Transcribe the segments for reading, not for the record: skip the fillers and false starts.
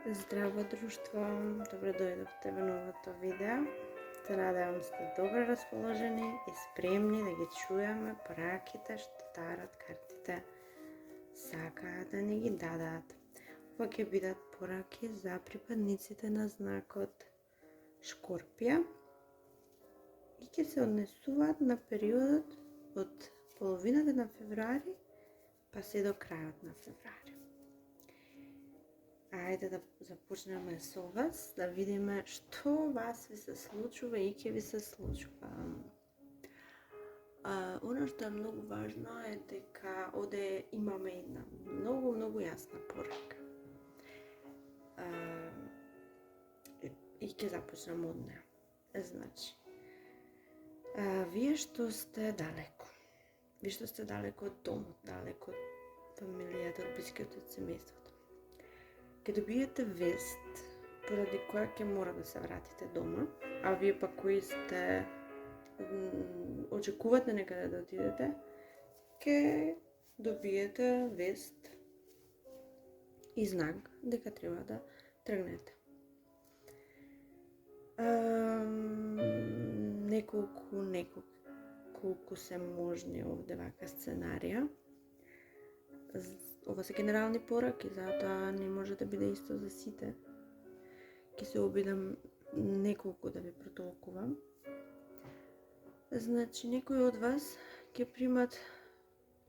Здраво друштво, добро дојдовте во новото видео. Се надевам сте добро расположени и спремни да ги чуеме пораките што тарот картите сакаат да ни ги дадат. Ова ќе бидат пораки за припадниците на знакот Шкорпија и ќе се однесуваат на периодот од половината на февруари па се до крајот на февруари. Ајде да започнеме со вас, да видиме што вас ви се случува и ќе ви се случува. Оно што е многу важно е дека оде имаме една многу јасна порака. И ќе започнеме од неа. Значи, вие што сте далеко од домот, далеко од фамилијата, од блиските, од семејството, ќе добиете вест поради која ќе мора да се вратите дома, а вие пак кои сте очекувате некаде да отидете, ќе добиете вест и знак дека треба да тргнете. Неколку се можни овде вака сценарија. Ова се генерални пораки, затоа не може да биде исто за сите. Ќе се обидам неколку да ви протолкувам. Значи, некои од вас ќе примат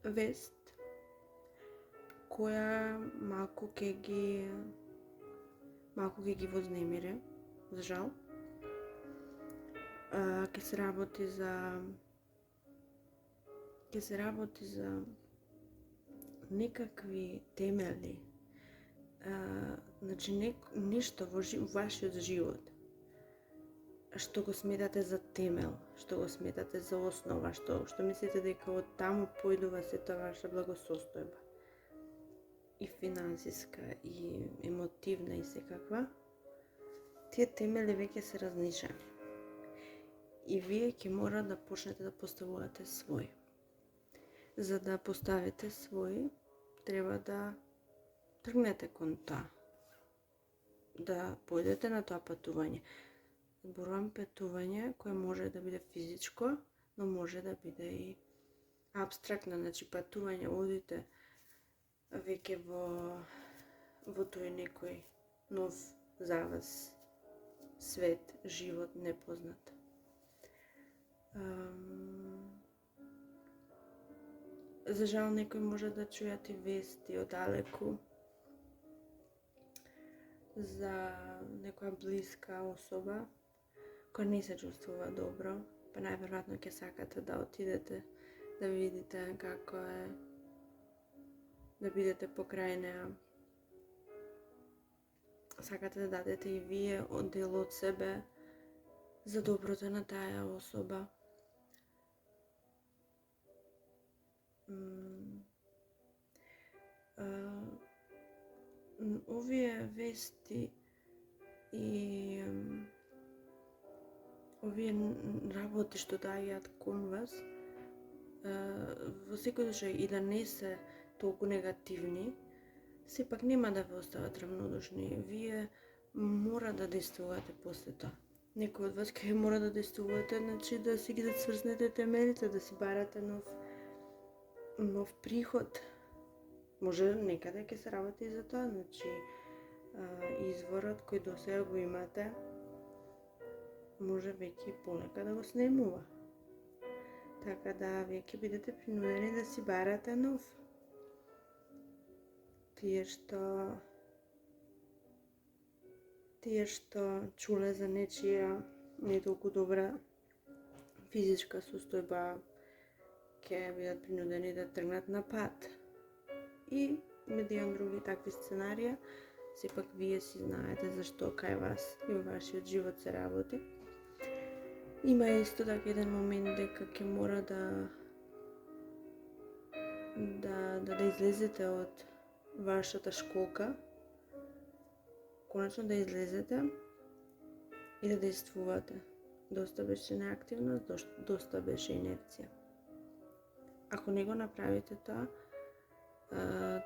вест која малку ќе ги вознемире, за жал. Ќе се работи за некакви темели, значи нешто во вашиот живот што го сметате за темел, што го сметате за основа, што мислите дека од таму појдува сета ваша благосостојба и финансиска, и емотивна, и секаква. Тие темели веќе се разнишани и вие ќе мора да почнете да поставувате свој. За да поставите свој, треба да тргнете кон тоа, да појдете на тоа патување. Зборувам патување кое може да биде физичко, но може да биде и апстрактно, значи патување одите веќе во тој некој нов за вас свет, живот непознат. За жал некој може да чујат и вести одалеку за некоја блиска особа која не се чувствува добро, па најверојатно ќе сакате да отидете да видите како е, да бидете покрај неа. Сакате да дадете и вие дел од себе за доброто на таа особа. Овие вести и овие работи што доаѓаат кон вас, во секој случај и да не се толку негативни, сепак нема да ве остават равнодушни. Вие мора да действувате после тоа. Некој од вас ќе мора да действувате, значи да си ги зацврснете темелите, да си барате нов приход. Може некаде ќе се работи и за тоа, значи изворот кој досега го имате, може веќе полека да го снемува. Така да вие ќе бидете принудени да си барате нов. Тие што чуле за нечија не толку добра физичка состојба, ќе бидат принудени да тргнат на пат. И милион други такви сценарија, сепак вие си знаете зашто кај вас и во вашиот живот се работи. Има исто така еден момент дека ќе мора да излезете од вашата школка, конечно да излезете и да действувате. Доста беше неактивност, доста беше инерција. Ако не го направите тоа,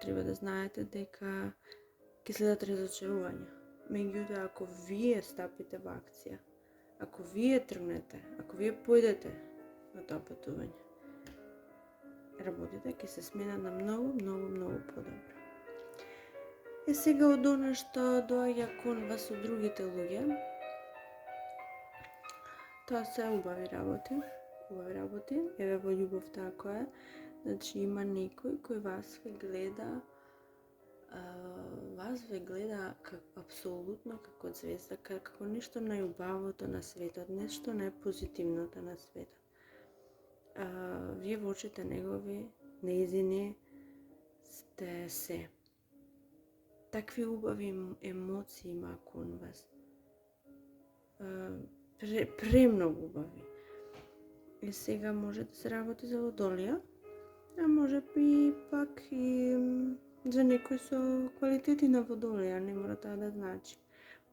треба да знаете дека ќе следат разочарувања. Меѓутоа, ако вие стапите во акција, ако вие тргнете, ако вие појдете на тоа патување, работите ќе се сменат на многу, многу, многу подобро. Сега од она што доаѓа кон вас од другите луѓе, тоа се убави работи, еве во љубовта ако е, значи има некој кој вас ве гледа апсолутно како звезда, како нешто најубавото на светот, нешто најпозитивното на светот. Вие во очите негови, нејзини сте се. Такви убави емоции има кон вас. Премногу убави. И сега може да се работи за водолија, а може би пак и за некој со квалитети на водолија, не мора тоа да значи.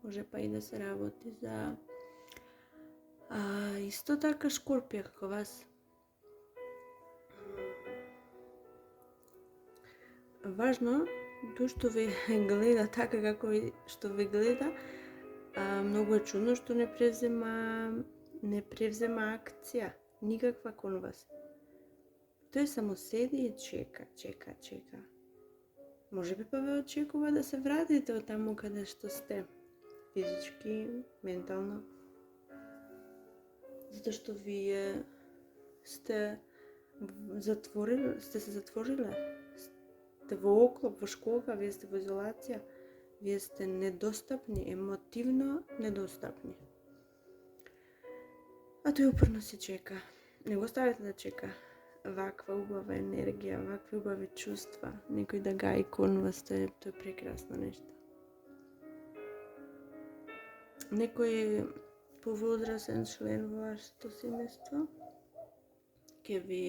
Може па и да се работи за исто така Шкорпија како вас. Важно, тоа што ве гледа така како што ве гледа, многу е чудно што не превзема акција никаква кон вас. Тој само седи и чека. Може би па ве очекува да се вратите од таму каде што сте, физички, ментално. Затоа што вие сте се затвориле, сте во оклоп, во школка, вие сте во изолација, вие сте недостапни, емотивно недостапни. А тој упорно си чека. Не го ставите да чека. Ваква убава енергија, вакви убави чувства, некој да гаи кон вас, тоа е прекрасно нешто. Некој поводрасен член во вашето семејство ќе ви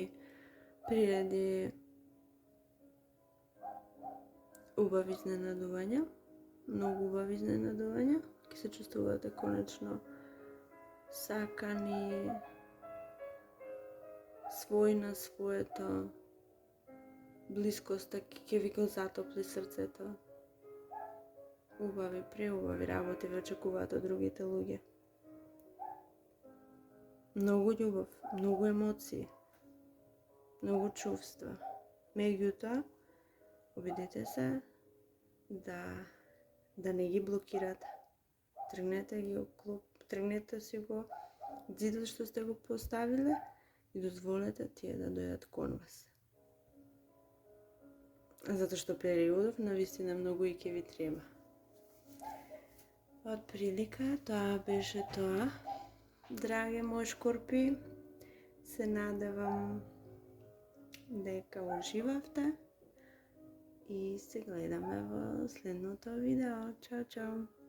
приреди убави изненадувања, многу убави изненадувања, ќе се чувствувате конечно сакани, свој на своето, блискоста ќе ви го затопли срцето. Убави, преубави работи ве очекуваат од другите луѓе. Многу љубов, многу емоции, многу чувства. Меѓутоа, обидете се да не ги блокирате. Тргнете си го зидот што сте го поставиле и дозволете тие да дојдат кон вас. Затоа што периодов навистина многу и ќе ви треба. Од прилика, тоа беше тоа. Драги мои Шкорпи, се надевам дека уживавте и се гледаме во следното видео. Чао, чао!